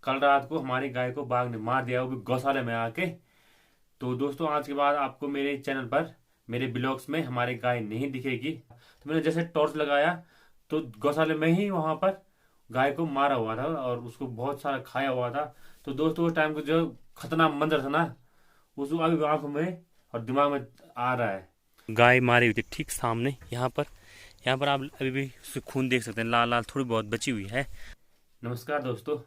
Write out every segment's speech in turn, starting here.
कल रात को हमारी गाय को बाघ ने मार दिया, वो भी गौशाले में आके। तो दोस्तों आज के बाद आपको मेरे चैनल पर, मेरे ब्लॉग्स में हमारी गाय नहीं दिखेगी। तो मैंने जैसे टॉर्च लगाया तो गौशाले में ही वहां पर गाय को मारा हुआ था और उसको बहुत सारा खाया हुआ था। तो दोस्तों उस टाइम को जो खतरनाक मंजर था ना, उस अभी आंखों में और दिमाग में आ रहा है। गाय मारी हुई थी ठीक सामने यहाँ पर आप अभी भी उससे खून देख सकते हैं, लाल लाल थोड़ी बहुत बची हुई है। नमस्कार दोस्तों।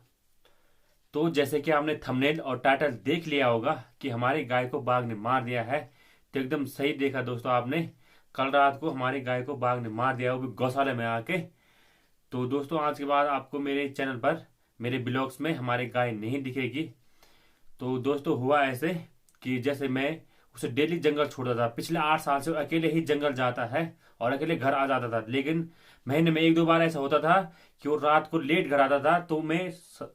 तो जैसे कि आपने थंबनेल और टाइटल देख लिया होगा कि हमारी गाय को बाघ ने मार दिया है, तो एकदम सही देखा दोस्तों आपने। कल रात को हमारी गाय को बाघ ने मार दिया, वो भी गौशाले में आके। तो दोस्तों आज के बाद आपको मेरे चैनल पर, मेरे ब्लॉग्स में हमारी गाय नहीं दिखेगी। तो दोस्तों हुआ ऐसे कि जैसे मैं उसे डेली जंगल छोड़ता था, पिछले 8 साल से वो अकेले ही जंगल जाता है और अकेले घर आ जाता था। लेकिन महीने में 1-2 बार ऐसा होता था कि वो रात को लेट घर आता था, तो मैं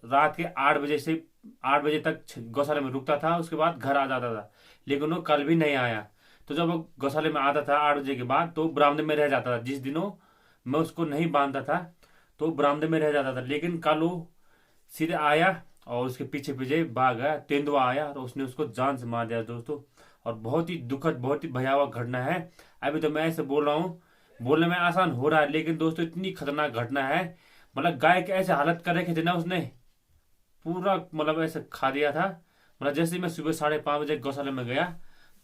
रात के 8 बजे से 8 बजे तक गौशाले में रुकता था, उसके बाद घर आ जाता था। लेकिन वो कल भी नहीं आया। तो जब वो गौशाले में आता था 8 बजे के बाद, तो बरामदे में रह जाता था। जिस दिनों मैं उसको नहीं बांधता था तो बरामदे में रह जाता था। लेकिन कल वो सीधे आया और उसके पीछे पीछे भाग गया, तेंदुआ आया और उसने उसको जान से मार दिया दोस्तों। और बहुत ही दुखद, बहुत ही भयावह घटना है। अभी तो मैं ऐसे बोल रहा हूँ, बोलने में आसान हो रहा है, लेकिन दोस्तों इतनी खतरनाक घटना है। मतलब गाय के ऐसे हालत कर रखे थे ना उसने, पूरा मतलब ऐसे खा दिया था। मतलब जैसे ही मैं सुबह 5:30 बजे गौशाला में गया,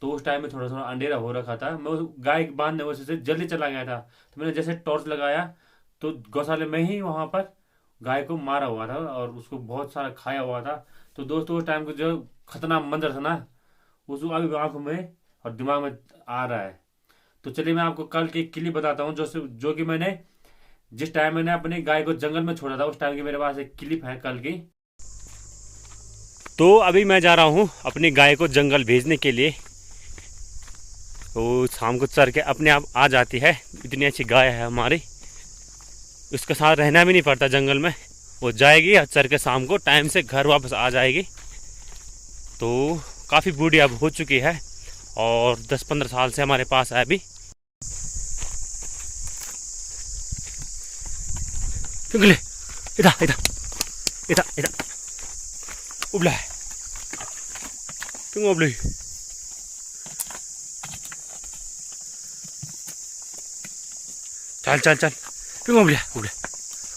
तो उस टाइम में थोड़ा थोड़ा अंधेरा हो रखा था। मैं उस गाय बांधने वजह से जल्दी चला गया था। तो मैंने जैसे टॉर्च लगाया तो गौशाले में ही वहां पर गाय को मारा हुआ था और उसको बहुत सारा खाया हुआ था। तो दोस्तों उस टाइम को जो खतरनाक मंजर था ना, उस अभी आंखों में और दिमाग में आ रहा है। तो चलिए मैं आपको कल की क्लिप बताता हूँ, जो कि मैंने जिस टाइम मैंने अपनी गाय को जंगल में छोड़ा था, उस टाइम की मेरे पास एक क्लिप है कल की। तो अभी मैं जा रहा हूँ अपनी गाय को जंगल भेजने के लिए। तो शाम को चर के अपने आप आ जाती है, इतनी अच्छी गाय है हमारी। उसके साथ रहना भी नहीं पड़ता जंगल में, वो जाएगी और चर के शाम को टाइम से घर वापस आ जाएगी। तो काफ़ी बूढ़ी अब हो चुकी है और 10-15 साल से हमारे पास है अभी। पिंगले इधर इधर इधर इधर उबला है, पिंगो उबली। चल चल चल, पिंगो उबले उबले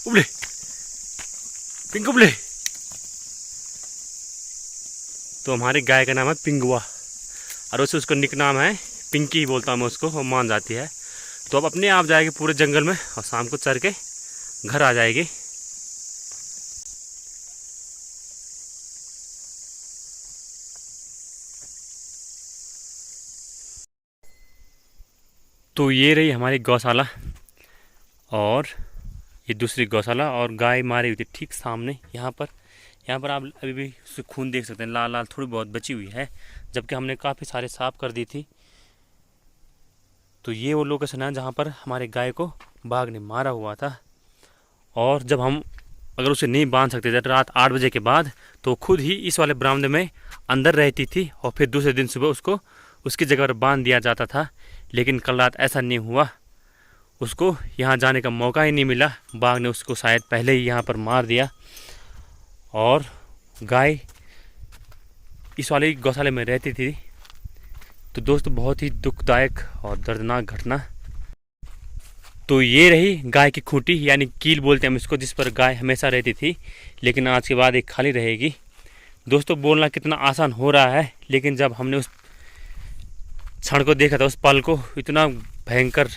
उबले, पिंक उबले। तो हमारी गाय का नाम है पिंगुआ और वैसे उसका निक नाम है पिंकी ही बोलता हूँ मैं उसको, वो मान जाती है। तो अब अपने आप जाएगी पूरे जंगल में और शाम को चर के घर आ जाएगी। तो ये रही हमारी गौशाला और ये दूसरी गौशाला, और गाय मारी हुई थी ठीक सामने यहाँ पर आप अभी भी उससे खून देख सकते हैं, लाल लाल थोड़ी बहुत बची हुई है, जबकि हमने काफ़ी सारे साफ कर दी थी। तो ये वो लोकेशन है जहाँ पर हमारे गाय को बाघ ने मारा हुआ था। और जब हम अगर उसे नहीं बांध सकते थे रात 8 बजे के बाद, तो खुद ही इस वाले बरामदे में अंदर रहती थी और फिर दूसरे दिन सुबह उसको उसकी जगह पर बांध दिया जाता था। लेकिन कल रात ऐसा नहीं हुआ, उसको यहाँ जाने का मौका ही नहीं मिला। बाघ ने उसको शायद पहले ही यहाँ पर मार दिया और गाय इस वाले गौशाले में रहती थी। तो दोस्तों बहुत ही दुखदायक और दर्दनाक घटना। तो ये रही गाय की खूंटी, यानी कील बोलते हैं हम इसको, जिस पर गाय हमेशा रहती थी, लेकिन आज के बाद एक खाली रहेगी। दोस्तों बोलना कितना आसान हो रहा है, लेकिन जब हमने उस क्षण को देखा था, उस पल को, इतना भयंकर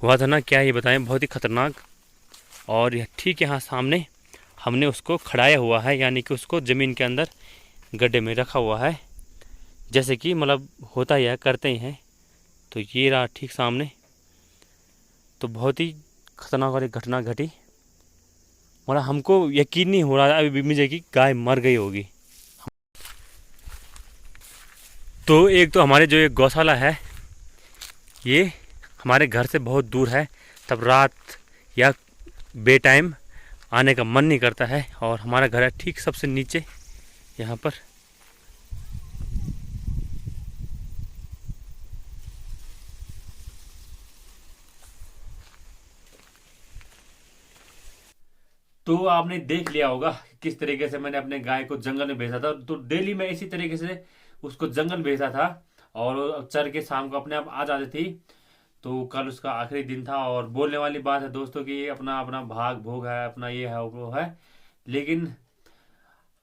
हुआ था ना, क्या ये बताएं, बहुत ही खतरनाक। और यह ठीक यहाँ सामने हमने उसको खड़ाया हुआ है, यानी कि उसको ज़मीन के अंदर गड्ढे में रखा हुआ है, जैसे कि मतलब होता ही है, करते ही हैं। तो ये रहा ठीक सामने। तो बहुत ही खतरनाक वाली घटना घटी, मतलब हमको यकीन नहीं हो रहा है अभी भी मुझे कि गाय मर गई होगी। तो एक तो हमारे जो ये गौशाला है, ये हमारे घर से बहुत दूर है, तब रात या बे टाइम आने का मन नहीं करता है। और हमारा घर है ठीक सबसे नीचे यहाँ पर। तो आपने देख लिया होगा किस तरीके से मैंने अपने गाय को जंगल में भेजा था। तो डेली मैं इसी तरीके से उसको जंगल भेजा था और चर के शाम को अपने आप आ जाती थी। तो कल उसका आखिरी दिन था और बोलने वाली बात है दोस्तों कि ये अपना अपना भाग भोग है, अपना ये है वो है। लेकिन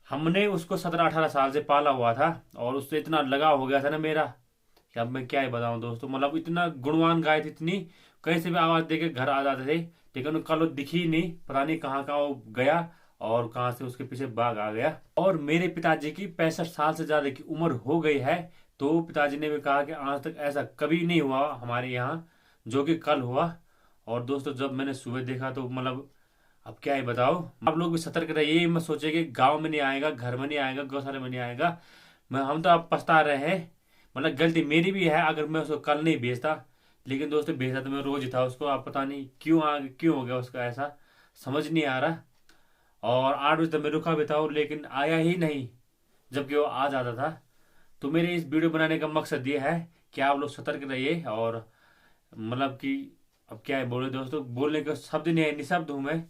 हमने उसको 17-18 साल से पाला हुआ था और उससे इतना लगाव हो गया था ना मेरा कि अब मैं क्या ही बताऊं दोस्तों। मतलब इतना गुणवान गाय थी, इतनी कहीं से भी आवाज देके घर आ जाते थे। लेकिन कल वो दिखी ही नहीं, पता नहीं कहाँ कहाँ वो गया और कहाँ से उसके पीछे बाघ आ गया। और मेरे पिताजी की 65 साल से ज्यादा की उम्र हो गई है। तो पिताजी ने भी कहा कि आज तक ऐसा कभी नहीं हुआ हमारे यहाँ जो कि कल हुआ। और दोस्तों जब मैंने सुबह देखा तो मतलब अब क्या ही बताओ। आप लोग भी सतर्क रहिए, ये मत सोचिए कि गांव में नहीं आएगा, घर में नहीं आएगा, गौशाला में नहीं आएगा। मैं हम तो अब पछता रहे हैं। मतलब गलती मेरी भी है अगर मैं उसको कल नहीं भेजता। लेकिन दोस्तों भेजा तो मैं रोज ही था उसको। आप पता नहीं क्यों हो गया उसका ऐसा, समझ नहीं आ रहा। और 8 बजे तक मैं रुका भी था लेकिन आया ही नहीं, जबकि वो आ जाता था। तो मेरे इस वीडियो बनाने का मकसद ये है कि आप लोग सतर्क रहिए। और मतलब कि अब क्या है बोले दोस्तों, बोलने का शब्द नहीं है, निशब्द हूं मैं।